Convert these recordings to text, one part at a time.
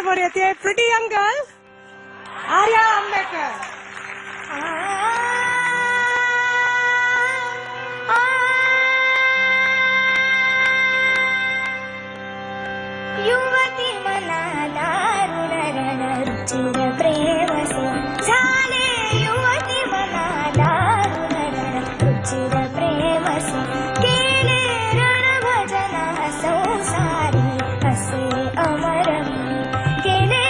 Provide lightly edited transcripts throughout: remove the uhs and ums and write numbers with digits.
समोर येते pretty young girl Arya Ambekar. युवती मला दारुण रुचिर प्रेमसे झाले. युवती मला दारुण रुचिर प्रेमसे केले रणभजना संसारी असे अमर मी. केले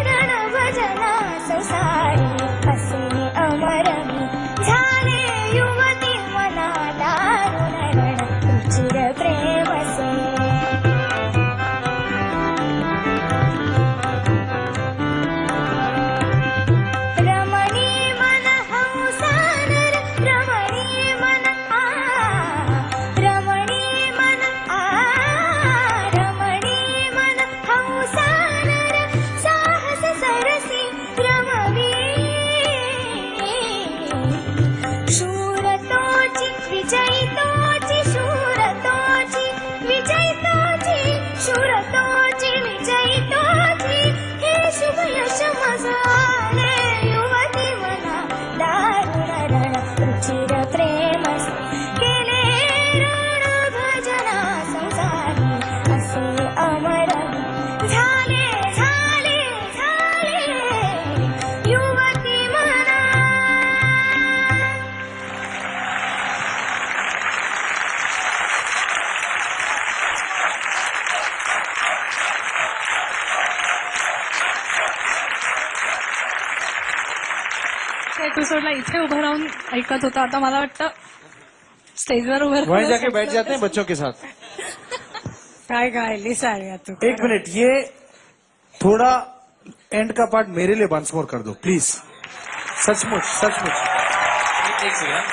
रणभजना संसारी असे अमर मी. झाले युवती मला दारुण रुचिर प्रेमसे. एपिसोडला इथे उभं राहून ऐकत होता. आता मला वाटतं स्टेजवर उभं वहीं जाके बैठ जाते हैं बच्चों के साथ. काय गायलीस आर्या तू. एक मिनट, ये थोड़ा एंड का पार्ट मेरे लिए वंस मोर कर दो प्लीज. सचमुच सचमुच. एक सेकंड,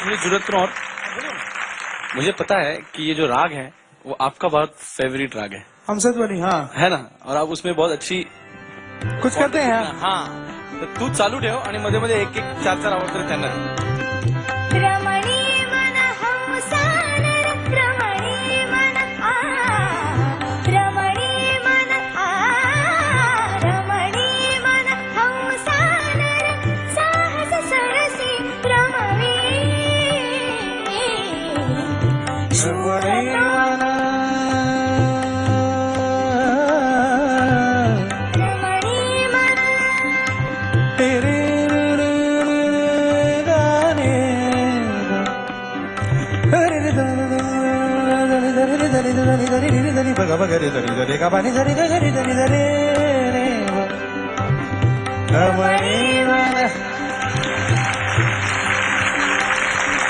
मुझे जरूरत तो और मुझे पता है कि ये जो राग है वो आपका बहुत फेवरेट राग है. हमसे तो नहीं. हाँ, है ना. और आप उसमें बहुत अच्छी कुछ करते हैं यार. हाँ, तर तू चालू ठेव आणि मध्ये मध्ये एक एक चार चार आवाज तरी त्यांना. रमणी मन हंसान रमणी मन रमणी मन रमणी मन हंसान साहस सरसी रमवी.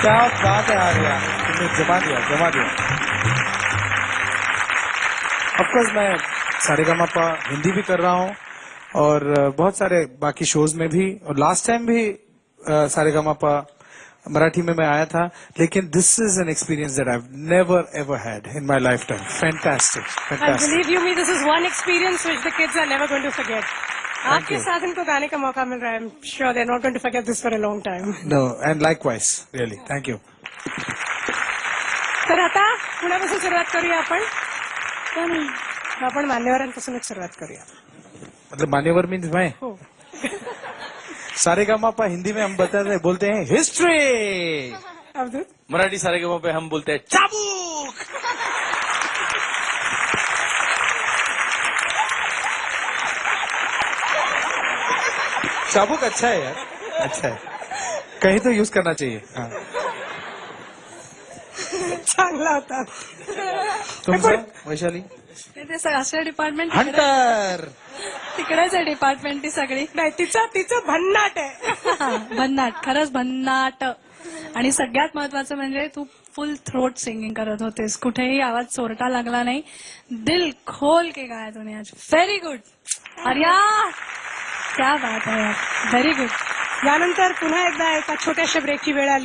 क्या बात है आर्या, तुमने जमा दिया जमा दिया. ऑफकोर्स मैं सारेगामापा हिंदी भी कर रहा हूँ और बहुत सारे बाकी शोज में भी, और लास्ट टाइम भी सारेगामापा मराठी में मैं आया था. लेकिन this is an experience that I have never ever had in my life time. Fantastic I fantastic. believe you me, this is one experience which the kids are never going to forget. आपके साथ इनको गाने का मौका mill रहा है. I'm sure they're not going to forget this for a long time. No, and likewise, really. Thank you. तर आता पुण्यापासून सुरुवात करूया आपण. आपण मान्यवरांपासूनच सुरुवात करूया. मतलब मान्यवर मीन्स मैं. हो. सारेगामापा हिंदी में हम बोलते हैं हिस्ट्री. अवधूत. मराठी सारेगमा पे हम बोलते हैं चाबूक. चाबुक अच्छा है यार, अच्छा है. कहीं तो यूज करना चाहिए. हाँ. चांगला होता. तुमचं वैशाली. ते असं डिपार्टमेंट हंटर. तिकडेच आहे डिपार्टमेंट ती सगळी. नाही तिचं भन्नाट आहे. भन्नाट, खरंच भन्नाट. आणि सगळ्यात महत्वाचं म्हणजे तू फुल थ्रोट सिंगिंग करत होतेस. कुठेही आवाज चोरटा लागला नाही. दिल खोल के गाया तूने आज. व्हेरी गुड आर्या, क्या बात आहे यार, व्हेरी गुड. यानंतर पुन्हा एकदा एका छोट्याशा ब्रेकची वेळ आली.